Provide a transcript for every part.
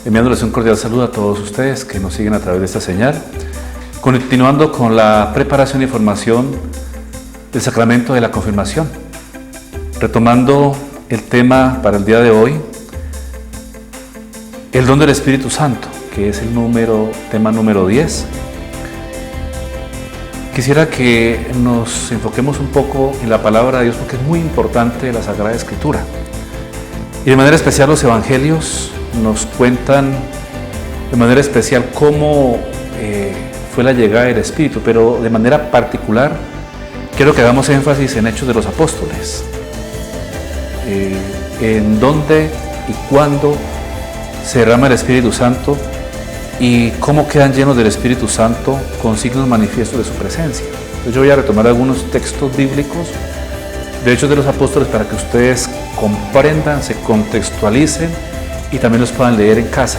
enviándoles un cordial saludo a todos ustedes que nos siguen a través de esta señal, continuando con la preparación y formación del sacramento de la confirmación, retomando el tema para el día de hoy, el don del Espíritu Santo, que es el tema número 10. Quisiera que nos enfoquemos un poco en la palabra de Dios porque es muy importante la Sagrada Escritura. Y de manera especial los evangelios nos cuentan de manera especial cómo fue la llegada del Espíritu, pero de manera particular quiero que hagamos énfasis en Hechos de los Apóstoles, en dónde y cuándo se derrama el Espíritu Santo y cómo quedan llenos del Espíritu Santo con signos manifiestos de su presencia. Entonces yo voy a retomar algunos textos bíblicos de Hechos de los Apóstoles para que ustedes comprendan, se contextualicen y también los puedan leer en casa,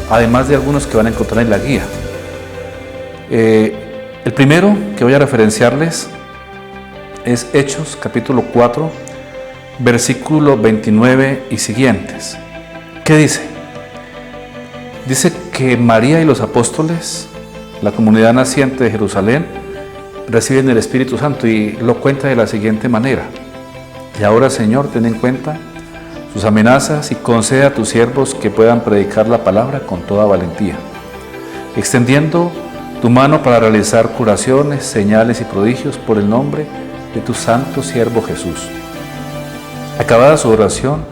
además de algunos que van a encontrar en la guía. El primero que voy a referenciarles es Hechos capítulo 4, versículo 29 y siguientes. ¿Qué dice? Dice que María y los apóstoles, la comunidad naciente de Jerusalén, reciben el Espíritu Santo y lo cuenta de la siguiente manera: y ahora, Señor, ten en cuenta sus amenazas y concede a tus siervos que puedan predicar la palabra con toda valentía, extendiendo tu mano para realizar curaciones, señales y prodigios por el nombre de tu santo siervo Jesús. Acabada su oración,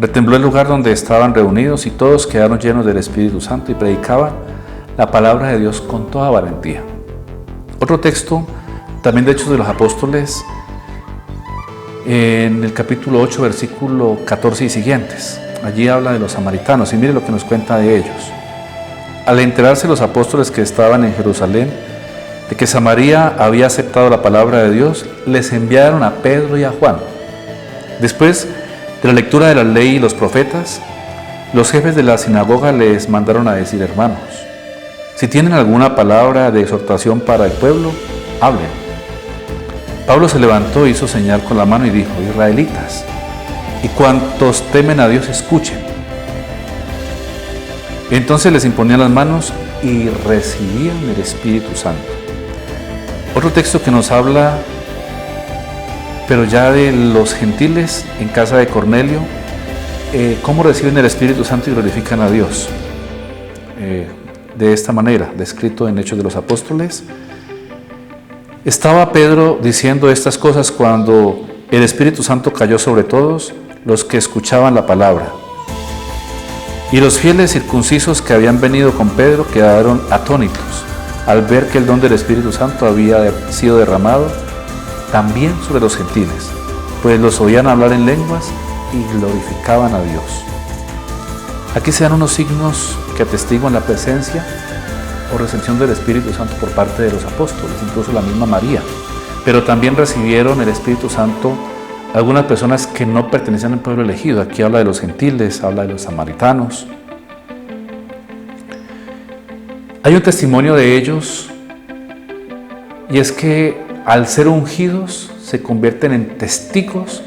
retembló el lugar donde estaban reunidos y todos quedaron llenos del Espíritu Santo y predicaban la palabra de Dios con toda valentía. Otro texto, también de Hechos de los Apóstoles, en el capítulo 8, versículo 14 y siguientes. Allí habla de los samaritanos y mire lo que nos cuenta de ellos. Al enterarse los apóstoles que estaban en Jerusalén de que Samaria había aceptado la palabra de Dios, les enviaron a Pedro y a Juan. Después de la lectura de la ley y los profetas, los jefes de la sinagoga les mandaron a decir: hermanos, si tienen alguna palabra de exhortación para el pueblo, hablen. Pablo se levantó, hizo señal con la mano y dijo: israelitas, y cuantos temen a Dios, escuchen. Entonces les imponían las manos y recibían el Espíritu Santo. Otro texto que nos habla, pero ya de los gentiles en casa de Cornelio, cómo reciben el Espíritu Santo y glorifican a Dios. De esta manera, descrito en Hechos de los Apóstoles. Estaba Pedro diciendo estas cosas cuando el Espíritu Santo cayó sobre todos los que escuchaban la palabra. Y los fieles circuncisos que habían venido con Pedro quedaron atónitos al ver que el don del Espíritu Santo había sido derramado también sobre los gentiles, pues los oían hablar en lenguas y glorificaban a Dios. Aquí se dan unos signos que atestiguan la presencia o recepción del Espíritu Santo por parte de los apóstoles, incluso la misma María. Pero también recibieron el Espíritu Santo algunas personas que no pertenecían al pueblo elegido. Aquí habla de los gentiles, habla de los samaritanos. Hay un testimonio de ellos, y es que al ser ungidos se convierten en testigos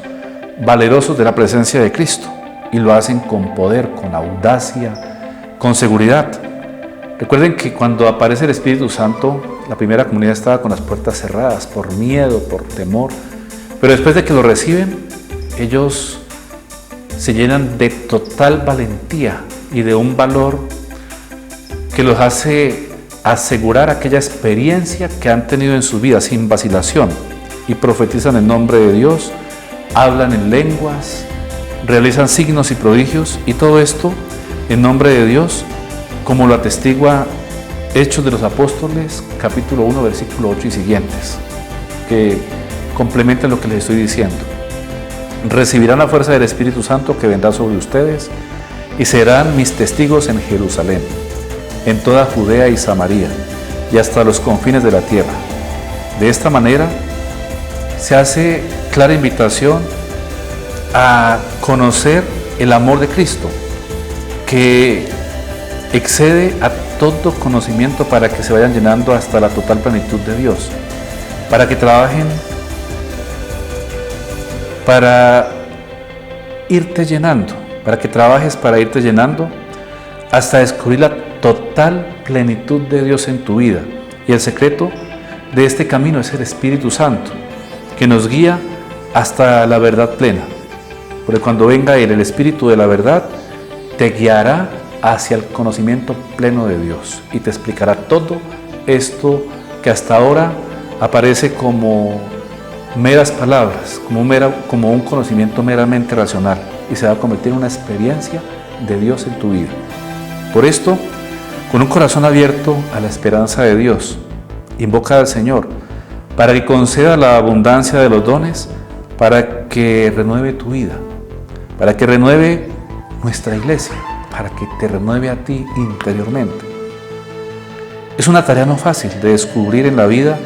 valerosos de la presencia de Cristo, y lo hacen con poder, con audacia, con seguridad. Recuerden que cuando aparece el Espíritu Santo, la primera comunidad estaba con las puertas cerradas por miedo, por temor, pero después de que lo reciben, ellos se llenan de total valentía y de un valor que los hace asegurar aquella experiencia que han tenido en su vida sin vacilación, y profetizan en nombre de Dios, hablan en lenguas, realizan signos y prodigios, y todo esto en nombre de Dios, como lo atestigua Hechos de los Apóstoles, capítulo 1, versículo 8 y siguientes, que complementan lo que les estoy diciendo. Recibirán la fuerza del Espíritu Santo que vendrá sobre ustedes y serán mis testigos en Jerusalén, en toda Judea y Samaria y hasta los confines de la tierra. De esta manera se hace clara invitación a conocer el amor de Cristo, que excede a todo conocimiento, para que se vayan llenando hasta la total plenitud de Dios, para que trabajen para irte llenando, para que trabajes para irte llenando hasta descubrir la total plenitud de Dios en tu vida. Y el secreto de este camino es el Espíritu Santo, que nos guía hasta la verdad plena. Porque cuando venga Él, el Espíritu de la verdad, te guiará hacia el conocimiento pleno de Dios y te explicará todo esto que hasta ahora aparece como meras palabras, como un conocimiento meramente racional, y se va a convertir en una experiencia de Dios en tu vida. Por esto, con un corazón abierto a la esperanza de Dios, invoca al Señor para que conceda la abundancia de los dones, para que renueve tu vida, para que renueve nuestra iglesia, para que te renueve a ti interiormente. Es una tarea no fácil de descubrir en la vida,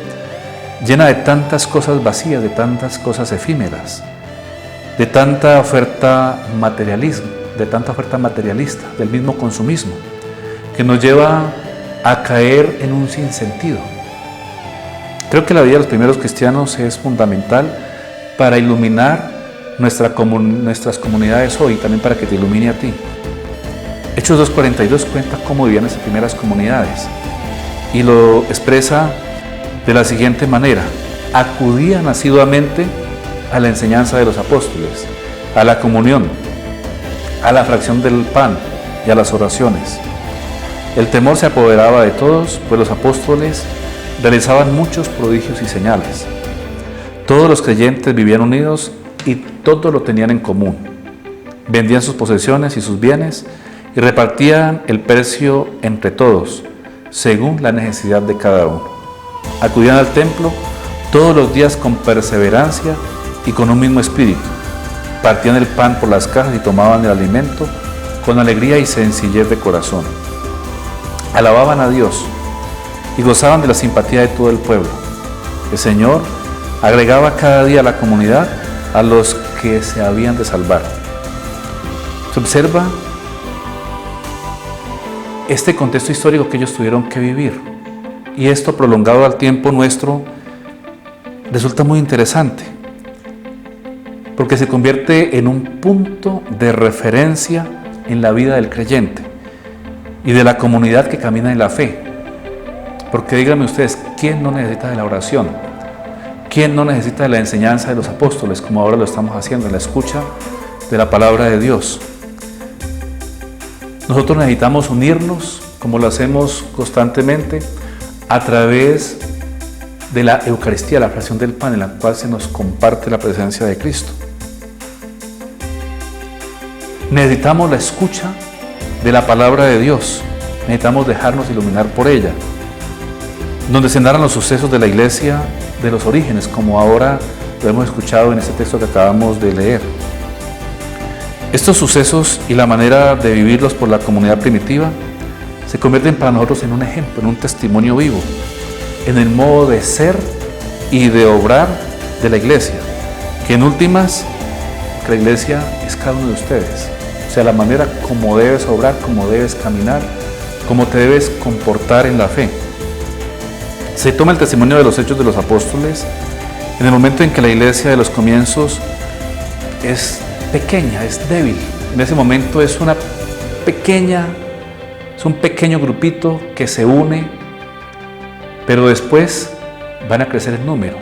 llena de tantas cosas vacías, de tantas cosas efímeras, de tanta oferta materialismo, de tanta oferta materialista, del mismo consumismo, que nos lleva a caer en un sinsentido. Creo que la vida de los primeros cristianos es fundamental para iluminar nuestras comunidades hoy, también para que te ilumine a ti. Hechos 2:42 cuenta cómo vivían esas primeras comunidades y lo expresa de la siguiente manera: acudían asiduamente a la enseñanza de los apóstoles, a la comunión, a la fracción del pan y a las oraciones. El temor se apoderaba de todos, pues los apóstoles realizaban muchos prodigios y señales. Todos los creyentes vivían unidos y todo lo tenían en común. Vendían sus posesiones y sus bienes y repartían el precio entre todos, según la necesidad de cada uno. Acudían al templo todos los días con perseverancia y con un mismo espíritu. Partían el pan por las casas y tomaban el alimento con alegría y sencillez de corazón. Alababan a Dios y gozaban de la simpatía de todo el pueblo. El Señor agregaba cada día a la comunidad a los que se habían de salvar. Se observa este contexto histórico que ellos tuvieron que vivir, y esto prolongado al tiempo nuestro resulta muy interesante, porque se convierte en un punto de referencia en la vida del creyente y de la comunidad que camina en la fe. Porque díganme ustedes, ¿quién no necesita de la oración? ¿Quién no necesita de la enseñanza de los apóstoles, como ahora lo estamos haciendo, en la escucha de la palabra de Dios? Nosotros necesitamos unirnos, como lo hacemos constantemente, a través de la Eucaristía, la fracción del pan, en la cual se nos comparte la presencia de Cristo. Necesitamos la escucha de la palabra de Dios, necesitamos dejarnos iluminar por ella, donde se narran los sucesos de la iglesia de los orígenes, como ahora lo hemos escuchado en este texto que acabamos de leer. Estos sucesos y la manera de vivirlos por la comunidad primitiva se convierten para nosotros en un ejemplo, en un testimonio vivo, en el modo de ser y de obrar de la iglesia, que en últimas, que la iglesia es cada uno de ustedes. O sea, la manera como debes obrar, como debes caminar, como te debes comportar en la fe. Se toma el testimonio de los hechos de los apóstoles en el momento en que la iglesia de los comienzos es pequeña, es débil. En ese momento es un pequeño grupito que se une, pero después van a crecer en número.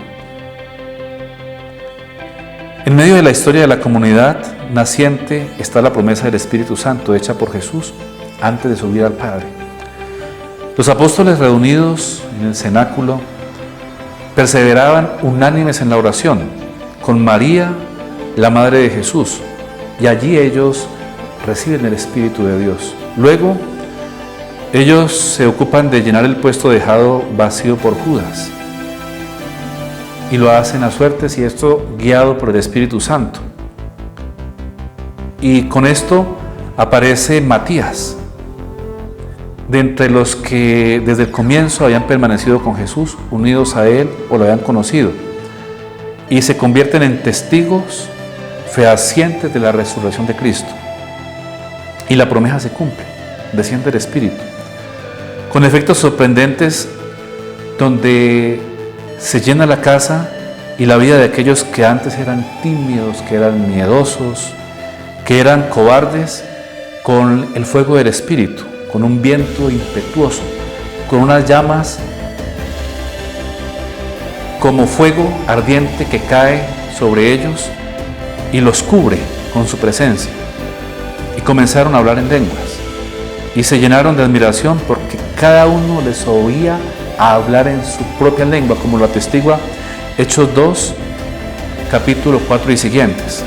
En medio de la historia de la comunidad naciente está la promesa del Espíritu Santo hecha por Jesús antes de subir al Padre. Los apóstoles reunidos en el cenáculo perseveraban unánimes en la oración con María, la Madre de Jesús, y allí ellos reciben el Espíritu de Dios. Luego, ellos se ocupan de llenar el puesto dejado vacío por Judas, y lo hacen a suertes, y esto guiado por el Espíritu Santo. Y con esto aparece Matías, de entre los que desde el comienzo habían permanecido con Jesús, unidos a Él o lo habían conocido, y se convierten en testigos fehacientes de la resurrección de Cristo. Y la promesa se cumple, desciende el Espíritu, con efectos sorprendentes, donde se llena la casa y la vida de aquellos que antes eran tímidos, que eran miedosos, que eran cobardes, con el fuego del Espíritu. con un viento impetuoso, con unas llamas como fuego ardiente que cae sobre ellos y los cubre con su presencia. Y comenzaron a hablar en lenguas y se llenaron de admiración porque cada uno les oía hablar en su propia lengua, como lo atestigua Hechos 2, capítulo 4 y siguientes.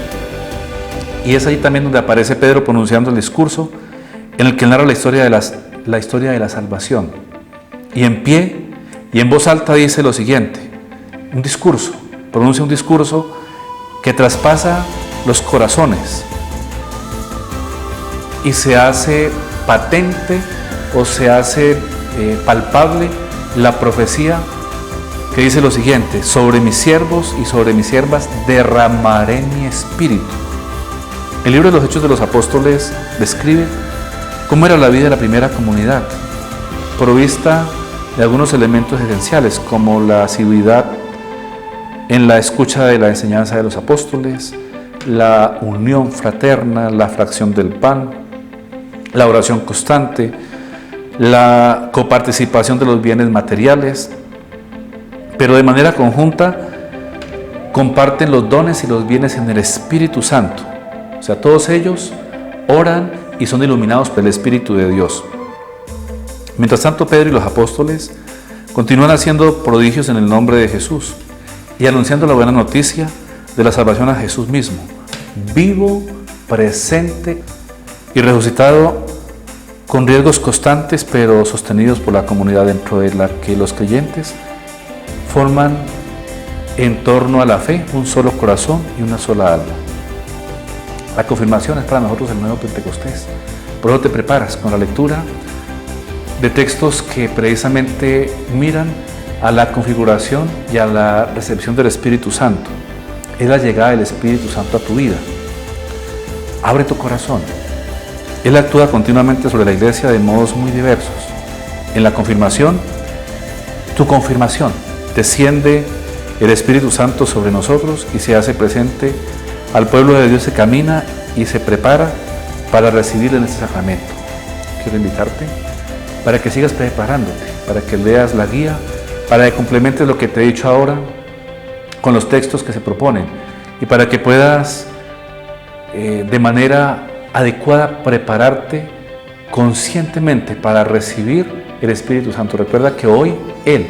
Y es ahí también donde aparece Pedro pronunciando el discurso en el que narra la historia de la salvación. Y en pie y en voz alta dice lo siguiente, pronuncia un discurso que traspasa los corazones y se hace patente o se hace palpable la profecía que dice lo siguiente: sobre mis siervos y sobre mis siervas derramaré mi espíritu. El libro de los Hechos de los Apóstoles describe cómo era la vida de la primera comunidad, provista de algunos elementos esenciales como la asiduidad en la escucha de la enseñanza de los apóstoles, la unión fraterna, la fracción del pan, la oración constante, la coparticipación de los bienes materiales, pero de manera conjunta comparten los dones y los bienes en el Espíritu Santo. O sea, todos ellos oran y son iluminados por el Espíritu de Dios. Mientras tanto, Pedro y los apóstoles continúan haciendo prodigios en el nombre de Jesús y anunciando la buena noticia de la salvación a Jesús mismo, vivo, presente y resucitado, con riesgos constantes pero sostenidos por la comunidad dentro de la que los creyentes forman en torno a la fe un solo corazón y una sola alma. La confirmación es para nosotros el nuevo Pentecostés. Por eso te preparas con la lectura de textos que precisamente miran a la configuración y a la recepción del Espíritu Santo. Es la llegada del Espíritu Santo a tu vida. Abre tu corazón. Él actúa continuamente sobre la iglesia de modos muy diversos. En la confirmación, tu confirmación, desciende el Espíritu Santo sobre nosotros y se hace presente al pueblo de Dios, se camina y se prepara para recibir en este sacramento. Quiero invitarte para que sigas preparándote, para que leas la guía, para que complementes lo que te he dicho ahora con los textos que se proponen y para que puedas de manera adecuada prepararte conscientemente para recibir el Espíritu Santo. Recuerda que hoy Él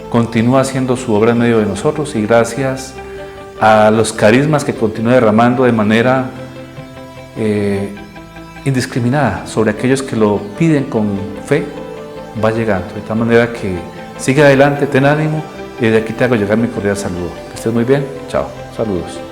continúa haciendo su obra en medio de nosotros y gracias a los carismas que continúa derramando de manera indiscriminada sobre aquellos que lo piden con fe, va llegando. De tal manera que sigue adelante, ten ánimo y desde aquí te hago llegar mi cordial saludo. Que estés muy bien. Chao. Saludos.